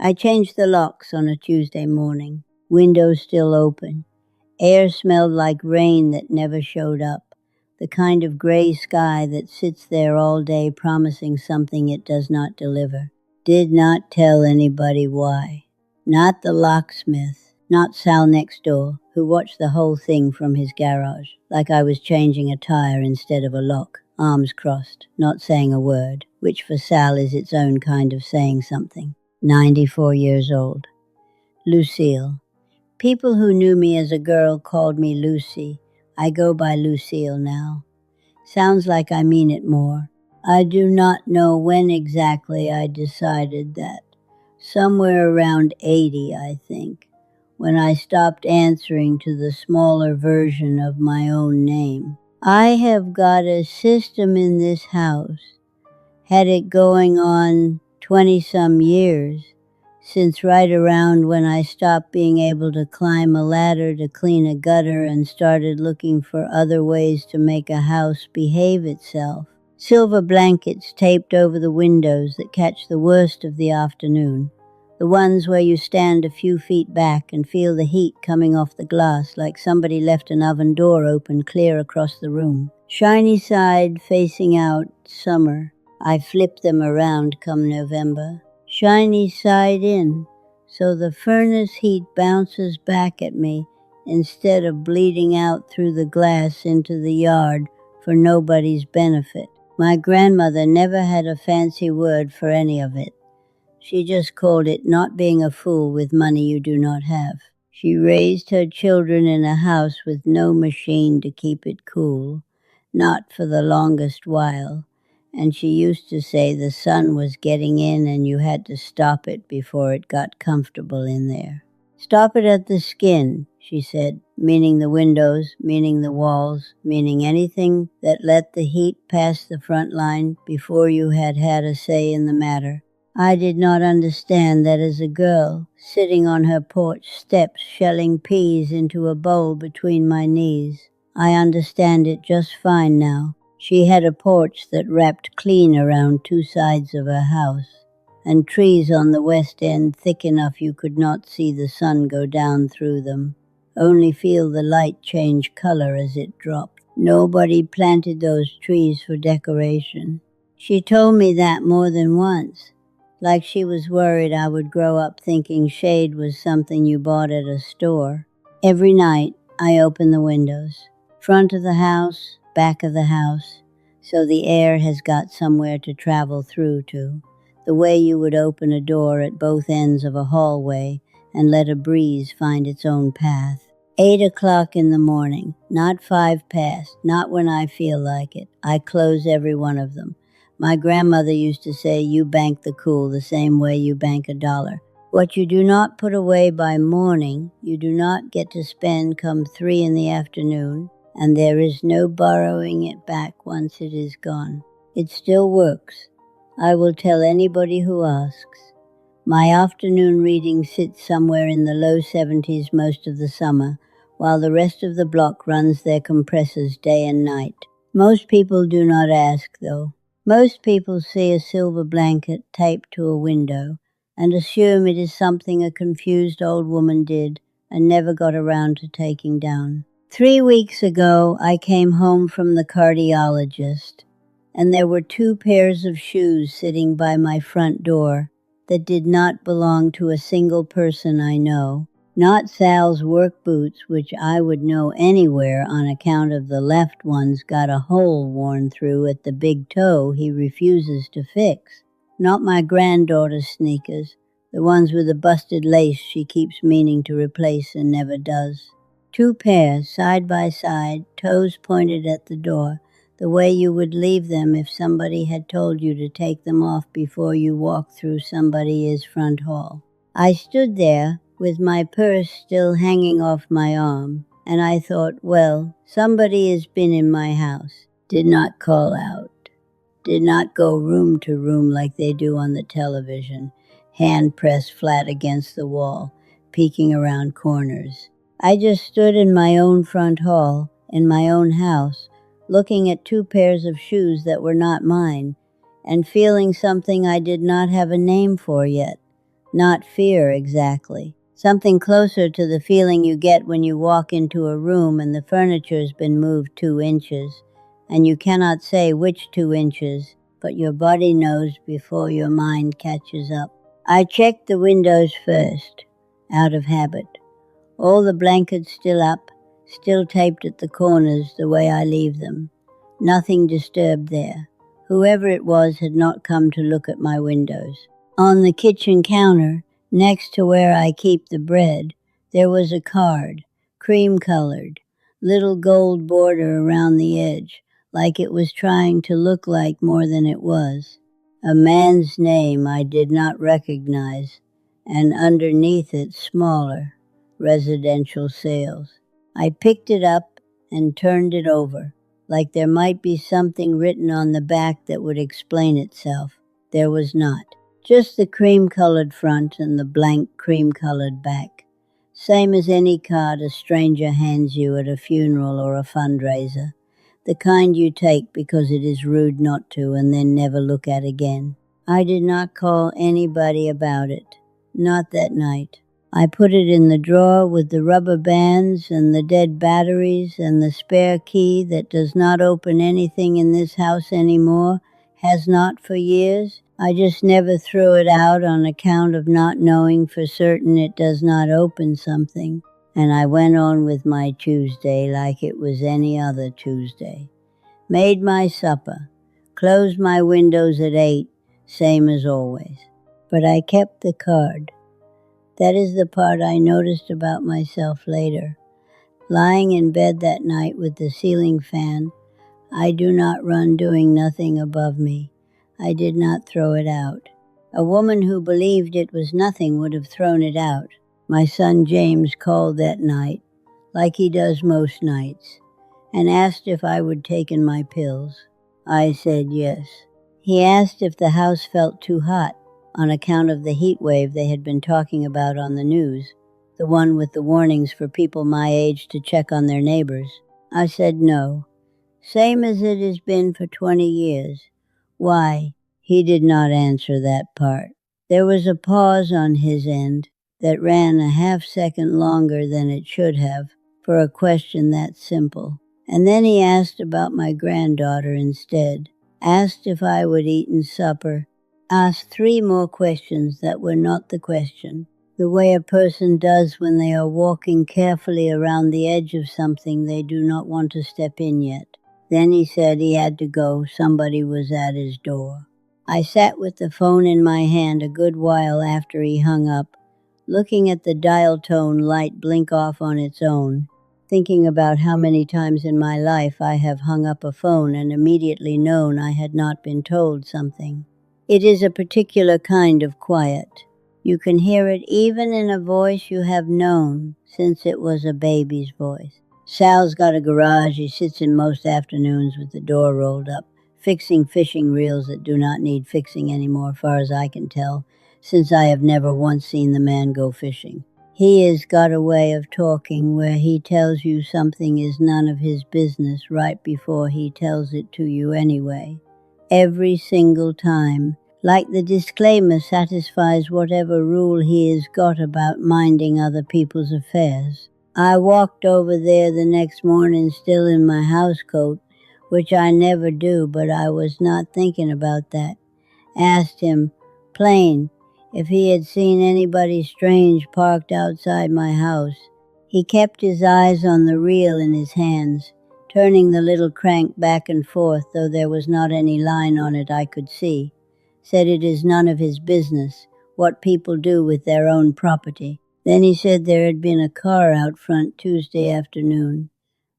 I changed the locks on a Tuesday morning. Windows still open. Air smelled like rain that never showed up. The kind of gray sky that sits there all day promising something it does not deliver. Did not tell anybody why. Not the locksmith, not Sal next door, who watched the whole thing from his garage, like I was changing a tire instead of a lock, arms crossed, not saying a word, which for Sal is its own kind of saying something. 94 years old. Lucille. People who knew me as a girl called me Lucy. I go by Lucille now. Sounds like I mean it more. I do not know when exactly I decided that. Somewhere around 80, I think, when I stopped answering to the smaller version of my own name. I have got a system in this house. Had it going on 20-some years, since right around when I stopped being able to climb a ladder to clean a gutter and started looking for other ways to make a house behave itself. Silver blankets taped over the windows that catch the worst of the afternoon, the ones where you stand a few feet back and feel the heat coming off the glass like somebody left an oven door open clear across the room. Shiny side facing out, summer. I flip them around come November. Shiny side in, so the furnace heat bounces back at me instead of bleeding out through the glass into the yard for nobody's benefit. My grandmother never had a fancy word for any of it. She just called it not being a fool with money you do not have. She raised her children in a house with no machine to keep it cool, not for the longest while. And she used to say the sun was getting in and you had to stop it before it got comfortable in there. Stop it at the skin, she said, meaning the windows, meaning the walls, meaning anything that let the heat pass the front line before you had had a say in the matter. I did not understand that as a girl, sitting on her porch steps shelling peas into a bowl between my knees. I understand it just fine now. She had a porch that wrapped clean around two sides of her house, and trees on the west end thick enough you could not see the sun go down through them, only feel the light change color as it dropped. Nobody planted those trees for decoration. She told me that more than once, like she was worried I would grow up thinking shade was something you bought at a store. Every night I open the windows, front of the house, back of the house, so the air has got somewhere to travel through to, the way you would open a door at both ends of a hallway and let a breeze find its own path. 8 o'clock in the morning, not 5 past, not when I feel like it. I close every one of them. My grandmother used to say you bank the cool the same way you bank $1. What you do not put away by morning, you do not get to spend come 3 in the afternoon, and there is no borrowing it back once it is gone. It still works. I will tell anybody who asks. My afternoon reading sits somewhere in the low 70s most of the summer, while the rest of the block runs their compressors day and night. Most people do not ask, though. Most people see a silver blanket taped to a window and assume it is something a confused old woman did and never got around to taking down. 3 weeks ago, I came home from the cardiologist, and there were 2 pairs of shoes sitting by my front door that did not belong to a single person I know. Not Sal's work boots, which I would know anywhere on account of the left one's got a hole worn through at the big toe he refuses to fix. Not my granddaughter's sneakers, the ones with the busted lace she keeps meaning to replace and never does. 2 pairs, side by side, toes pointed at the door, the way you would leave them if somebody had told you to take them off before you walked through somebody's front hall. I stood there with my purse still hanging off my arm, and I thought, well, somebody has been in my house. Did not call out. Did not go room to room like they do on the television, hand pressed flat against the wall, peeking around corners. I just stood in my own front hall, in my own house, looking at 2 pairs of shoes that were not mine, and feeling something I did not have a name for yet, Not fear exactly. Something closer to the feeling you get when you walk into a room and the furniture's been moved 2 inches, and you cannot say which 2 inches, but your body knows before your mind catches up. I checked the windows first, out of habit. All the blankets still up, still taped at the corners the way I leave them. Nothing disturbed there. Whoever it was had not come to look at my windows. On the kitchen counter, next to where I keep the bread, there was a card, cream-colored, little gold border around the edge, like it was trying to look like more than it was. A man's name I did not recognize, and underneath it smaller, residential sales. I picked it up and turned it over, like there might be something written on the back that would explain itself. There was not. Just the cream-colored front and the blank cream-colored back. Same as any card a stranger hands you at a funeral or a fundraiser. The kind you take because it is rude not to and then never look at again. I did not call anybody about it. Not that night. I put it in the drawer with the rubber bands and the dead batteries and the spare key that does not open anything in this house anymore, has not for years. I just never threw it out on account of not knowing for certain it does not open something. And I went on with my Tuesday like it was any other Tuesday. Made my supper. Closed my windows at 8, same as always. But I kept the card. That is the part I noticed about myself later. Lying in bed that night with the ceiling fan, I do not run doing nothing above me. I did not throw it out. A woman who believed it was nothing would have thrown it out. My son James called that night, like he does most nights, and asked if I would taken my pills. I said yes. He asked if the house felt too hot, on account of the heat wave they had been talking about on the news, the one with the warnings for people my age to check on their neighbors. I said no. Same as it has been for 20 years. Why? He did not answer that part. There was a pause on his end that ran a half-second longer than it should have for a question that simple. And then he asked about my granddaughter instead. Asked if I would eaten supper. Asked 3 more questions that were not the question, the way a person does when they are walking carefully around the edge of something they do not want to step in yet. Then he said he had to go, somebody was at his door. I sat with the phone in my hand a good while after he hung up, looking at the dial tone light blink off on its own, thinking about how many times in my life I have hung up a phone and immediately known I had not been told something. It is a particular kind of quiet. You can hear it even in a voice you have known since it was a baby's voice. Sal's got a garage. He sits in most afternoons with the door rolled up, fixing fishing reels that do not need fixing anymore, far as I can tell, since I have never once seen the man go fishing. He has got a way of talking where he tells you something is none of his business right before he tells it to you anyway. Every single time, like the disclaimer satisfies whatever rule he has got about minding other people's affairs. I walked over there the next morning still in my housecoat, which I never do, but I was not thinking about that. Asked him, plain, if he had seen anybody strange parked outside my house. He kept his eyes on the reel in his hands, turning the little crank back and forth, though there was not any line on it I could see. Said it is none of his business, what people do with their own property. Then he said there had been a car out front Tuesday afternoon.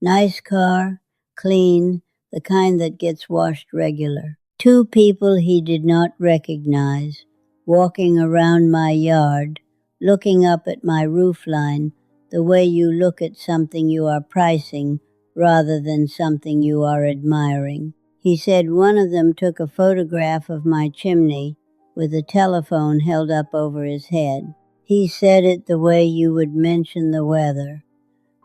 Nice car, clean, the kind that gets washed regular. 2 people he did not recognize, walking around my yard, looking up at my roofline, the way you look at something you are pricing rather than something you are admiring. He said one of them took a photograph of my chimney with a telephone held up over his head. He said it the way you would mention the weather,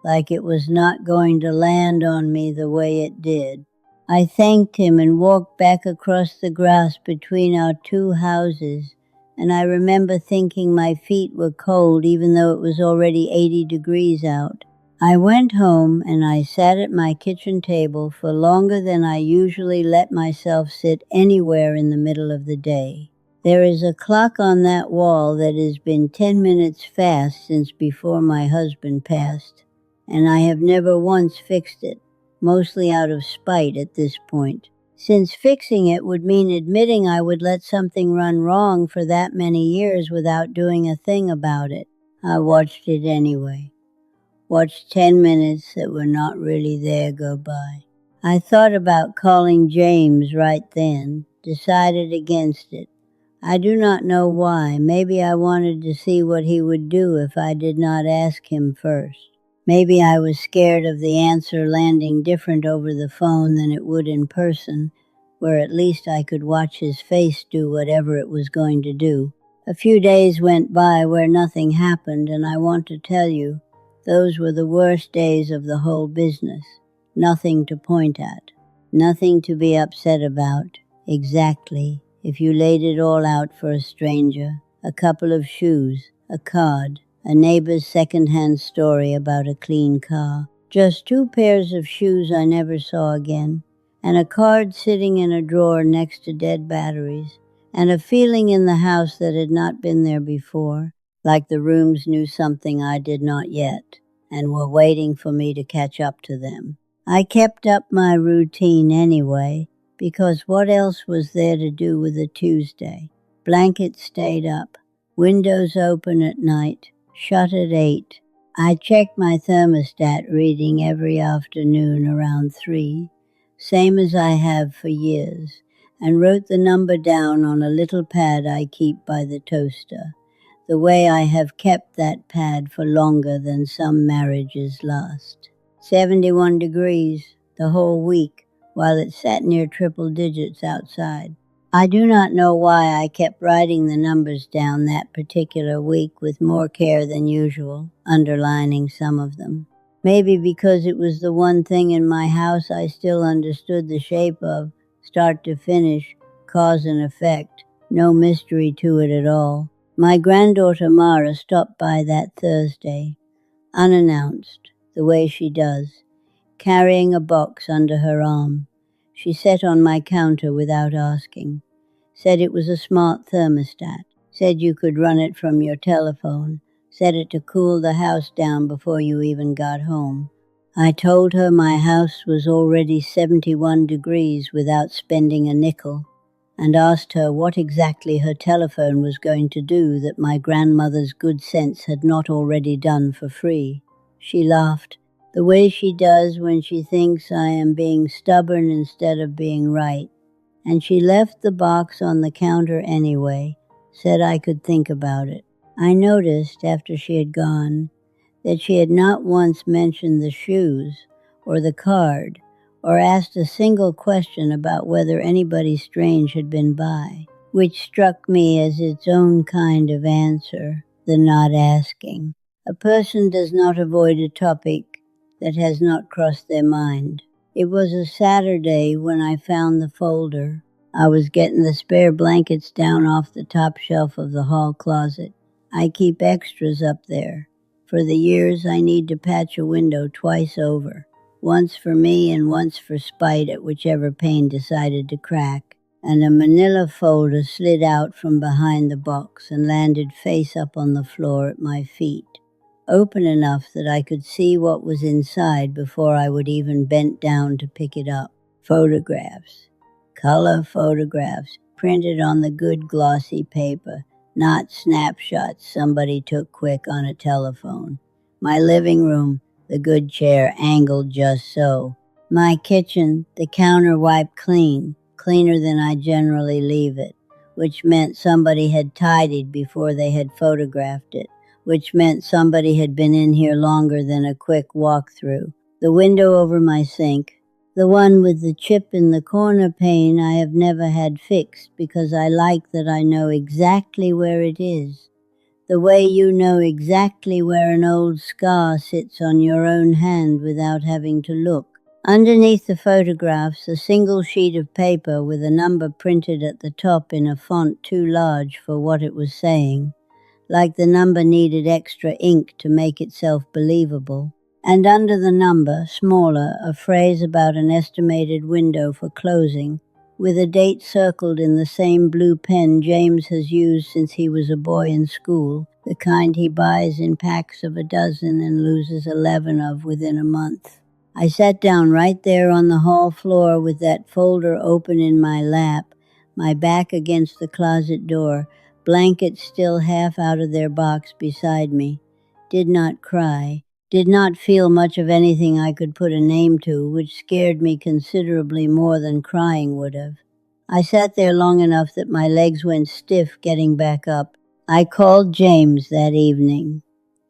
like it was not going to land on me the way it did. I thanked him and walked back across the grass between our 2 houses and I remember thinking my feet were cold even though it was already 80 degrees out. I went home and I sat at my kitchen table for longer than I usually let myself sit anywhere in the middle of the day. There is a clock on that wall that has been 10 minutes fast since before my husband passed, and I have never once fixed it, mostly out of spite at this point, since fixing it would mean admitting I would let something run wrong for that many years without doing a thing about it. I watched it anyway. Watched 10 minutes that were not really there go by. I thought about calling James right then, decided against it. I do not know why. Maybe I wanted to see what he would do if I did not ask him first. Maybe I was scared of the answer landing different over the phone than it would in person, where at least I could watch his face do whatever it was going to do. A few days went by where nothing happened, and I want to tell you, those were the worst days of the whole business. Nothing to point at. Nothing to be upset about. Exactly. If you laid it all out for a stranger, a couple of shoes, a card, a neighbor's second-hand story about a clean car, just 2 pairs of shoes I never saw again, and a card sitting in a drawer next to dead batteries, and a feeling in the house that had not been there before, like the rooms knew something I did not yet, and were waiting for me to catch up to them. I kept up my routine anyway, because what else was there to do with a Tuesday? Blankets stayed up, windows open at night, shut at 8. I checked my thermostat reading every afternoon around 3, same as I have for years, and wrote the number down on a little pad I keep by the toaster, the way I have kept that pad for longer than some marriages last. 71 degrees the whole week, while it sat near triple digits outside. I do not know why I kept writing the numbers down that particular week with more care than usual, underlining some of them. Maybe because it was the one thing in my house I still understood the shape of, start to finish, cause and effect, no mystery to it at all. My granddaughter Mara stopped by that Thursday, unannounced, the way she does, carrying a box under her arm. She sat on my counter without asking. Said it was a smart thermostat. Said you could run it from your telephone. Said it to cool the house down before you even got home. I told her my house was already 71 degrees without spending a nickel, and asked her what exactly her telephone was going to do that my grandmother's good sense had not already done for free. She laughed, the way she does when she thinks I am being stubborn instead of being right, and she left the box on the counter anyway, said I could think about it. I noticed, after she had gone, that she had not once mentioned the shoes or the card or asked a single question about whether anybody strange had been by, which struck me as its own kind of answer, the not asking. A person does not avoid a topic that has not crossed their mind. It was a Saturday when I found the folder. I was getting the spare blankets down off the top shelf of the hall closet. I keep extras up there. For the years I need to patch a window twice over, once for me and once for spite at whichever pane decided to crack. And a manila folder slid out from behind the box and landed face up on the floor at my feet, open enough that I could see what was inside before I would even bend down to pick it up. Photographs. Color photographs, printed on the good glossy paper, not snapshots somebody took quick on a telephone. My living room, the good chair angled just so. My kitchen, the counter wiped clean, cleaner than I generally leave it, which meant somebody had tidied before they had photographed it, which meant somebody had been in here longer than a quick walk-through. The window over my sink, the one with the chip in the corner pane, I have never had fixed because I like that I know exactly where it is. The way you know exactly where an old scar sits on your own hand without having to look. Underneath the photographs, a single sheet of paper with a number printed at the top in a font too large for what it was saying, like the number needed extra ink to make itself believable. And under the number, smaller, a phrase about an estimated window for closing, with a date circled in the same blue pen James has used since he was a boy in school, the kind he buys in packs of a dozen and loses 11 of within a month. I sat down right there on the hall floor with that folder open in my lap, my back against the closet door, blankets still half out of their box beside me. Did not cry. Did not feel much of anything I could put a name to, which scared me considerably more than crying would have. I sat there long enough that my legs went stiff getting back up. I called James that evening.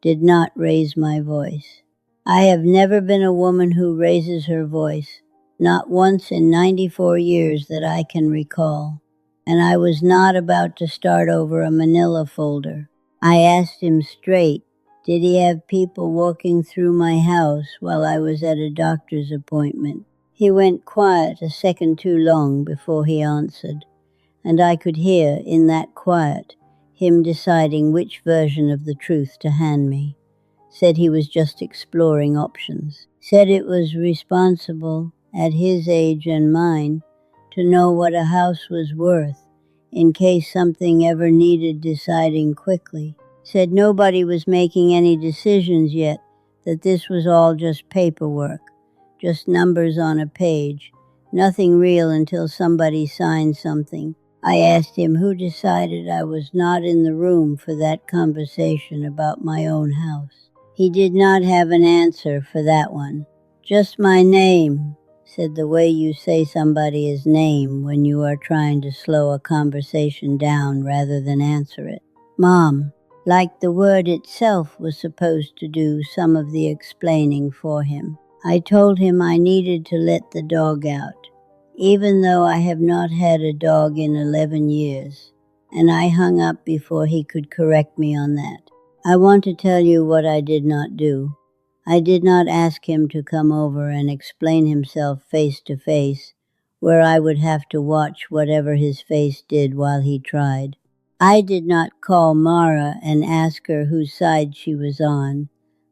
Did not raise my voice. I have never been a woman who raises her voice, not once in 94 years that I can recall. And I was not about to start over a manila folder. I asked him straight, did he have people walking through my house while I was at a doctor's appointment? He went quiet a second too long before he answered, and I could hear, in that quiet, him deciding which version of the truth to hand me. Said he was just exploring options. Said it was responsible, at his age and mine, to know what a house was worth, in case something ever needed deciding quickly. Said nobody was making any decisions yet, that this was all just paperwork, just numbers on a page, nothing real until somebody signed something. I asked him who decided I was not in the room for that conversation about my own house. He did not have an answer for that one. Just my name, said the way you say somebody's name when you are trying to slow a conversation down rather than answer it. Mom, like the word itself was supposed to do some of the explaining for him. I told him I needed to let the dog out, even though I have not had a dog in 11 years, and I hung up before he could correct me on that. I want to tell you what I did not do. I did not ask him to come over and explain himself face to face, where I would have to watch whatever his face did while he tried. I did not call Mara and ask her whose side she was on,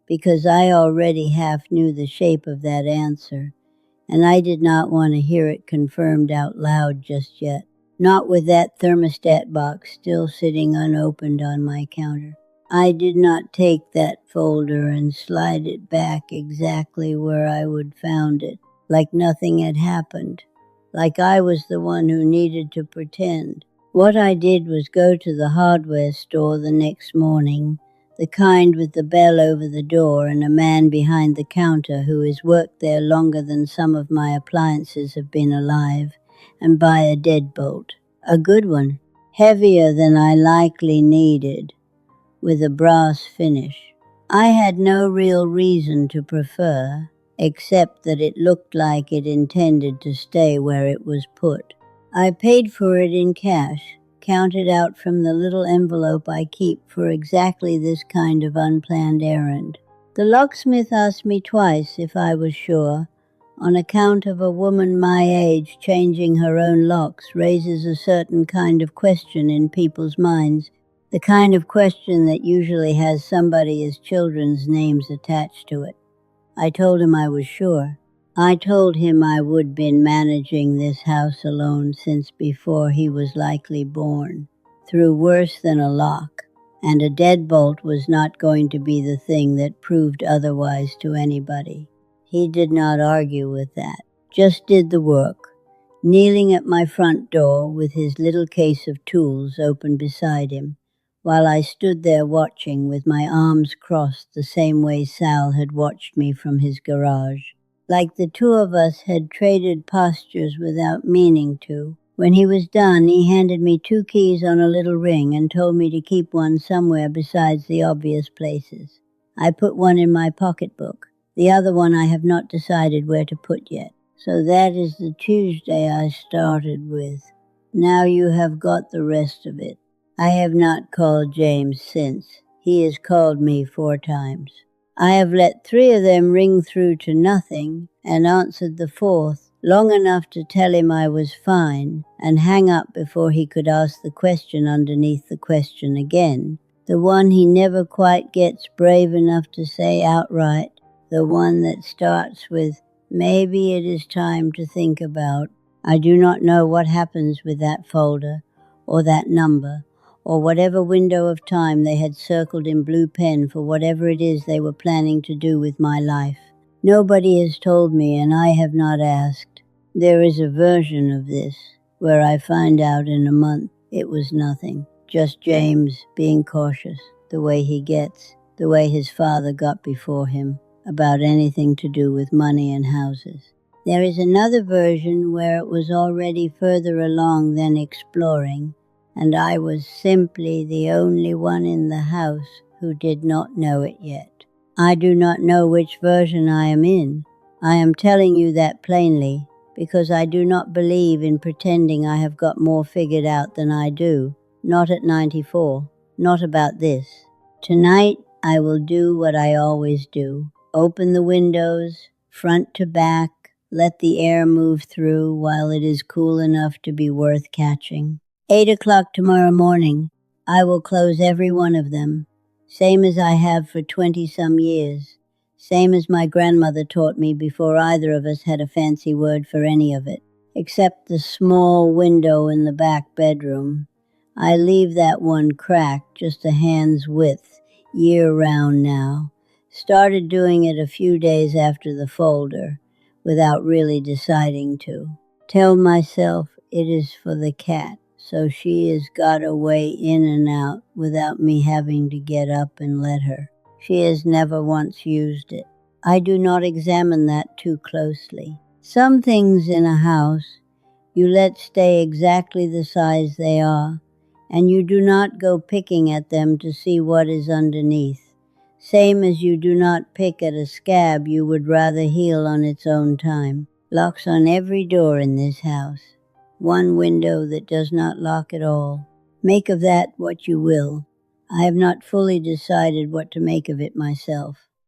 because I already half knew the shape of that answer, and I did not want to hear it confirmed out loud just yet, not with that thermostat box still sitting unopened on my counter. I did not take that folder and slide it back exactly where I would found it, like nothing had happened, like I was the one who needed to pretend. What I did was go to the hardware store the next morning, the kind with the bell over the door and a man behind the counter who has worked there longer than some of my appliances have been alive, and buy a deadbolt, a good one, heavier than I likely needed, with a brass finish. I had no real reason to prefer, except that it looked like it intended to stay where it was put. I paid for it in cash, counted out from the little envelope I keep for exactly this kind of unplanned errand. The locksmith asked me twice if I was sure. On account of a woman my age, changing her own locks raises a certain kind of question in people's minds, the kind of question that usually has somebody's children's names attached to it. I told him I was sure. I told him I would been managing this house alone since before he was likely born, through worse than a lock, and a deadbolt was not going to be the thing that proved otherwise to anybody. He did not argue with that, just did the work, kneeling at my front door with his little case of tools open beside him, while I stood there watching with my arms crossed the same way Sal had watched me from his garage. Like the two of us had traded postures without meaning to. When he was done, he handed me 2 keys on a little ring and told me to keep one somewhere besides the obvious places. I put one in my pocketbook. The other one I have not decided where to put yet. So that is the Tuesday I started with. Now you have got the rest of it. I have not called James since. He has called me 4 times. I have let 3 of them ring through to nothing, and answered the fourth, long enough to tell him I was fine, and hang up before he could ask the question underneath the question again. The one he never quite gets brave enough to say outright, the one that starts with, "Maybe it is time to think about." I do not know what happens with that folder, or that number, or whatever window of time they had circled in blue pen for whatever it is they were planning to do with my life. Nobody has told me, and I have not asked. There is a version of this where I find out in a month it was nothing, just James being cautious, the way he gets, the way his father got before him, about anything to do with money and houses. There is another version where it was already further along than exploring, and I was simply the only one in the house who did not know it yet. I do not know which version I am in. I am telling you that plainly, because I do not believe in pretending I have got more figured out than I do. Not at 94. Not about this. Tonight I will do what I always do. Open the windows, front to back, let the air move through while it is cool enough to be worth catching. 8 o'clock tomorrow morning, I will close every one of them, same as I have for 20-some years, same as my grandmother taught me before either of us had a fancy word for any of it, except the small window in the back bedroom. I leave that one cracked just a hand's width, year-round now. Started doing it a few days after the folder, without really deciding to. Tell myself it is for the cat, so she has got a way in and out without me having to get up and let her. She has never once used it. I do not examine that too closely. Some things in a house you let stay exactly the size they are, and you do not go picking at them to see what is underneath. Same as you do not pick at a scab you would rather heal on its own time. Locks on every door in this house. One window that does not lock at all. Make of that what you will. I have not fully decided what to make of it myself.